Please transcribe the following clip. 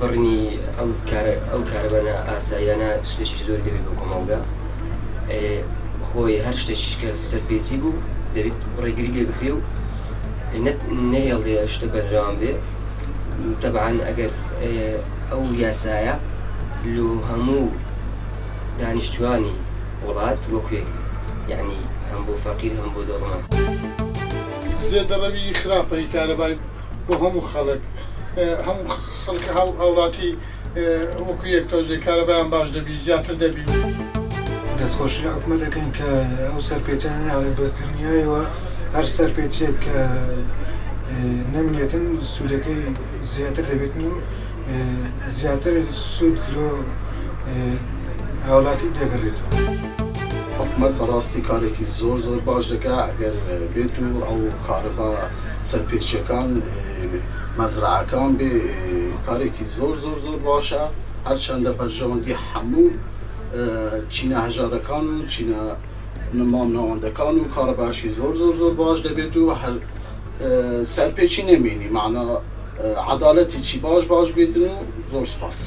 بڕنی ئەو کارەبانە ئاساییانە شتێکی زۆری دەبێت بۆ کۆمەڵگا خۆی هەر شتێکی کە سەرپێچی بوو دەبێت ڕێگری لێ بکرێ و نەهێڵێ شتە بەرراوان بێ تەبعاً ئەگەر ئەو یاسایە لە هەموو دانیشتوانی وڵات وەکوێک یعنی هەم بۆ فەقیر هەم بۆ دەوڵەمەند زێدەڕەوی خراپەی کارەبای بۆ هەموو خەڵک هاوڵاتی وەکو یەک تۆزێ کارەبایان باش دەبی زیاتر دەبی دەستخۆشی حکومەت دەکەین کە ئەو سەرپێچیان ناڵێت بە دنیایەوە هەر سەرپێچێک کە نەمنێتن سوودەکەی زیاتر دەبێتن و زیاتر سوود لۆ هاوڵاتی دەگەڕێتەوە. حکومەت بەڕاستی کارێکی زۆر باش دەکات ئەگەر بێت و ئەو کارەبا سەرپێچیەکان مەزرعەکان بێ کارێکی زۆر باشە هەرچەندە بەرژەوەندی هەموو چینە هەژارەکان و چینە مامناوەندەکان و کارەباشی زۆر باش دەبێت و هەر سەرپێچی نەمێنی معنە عەدالەتێکی باش بێتن و زۆر سپاس.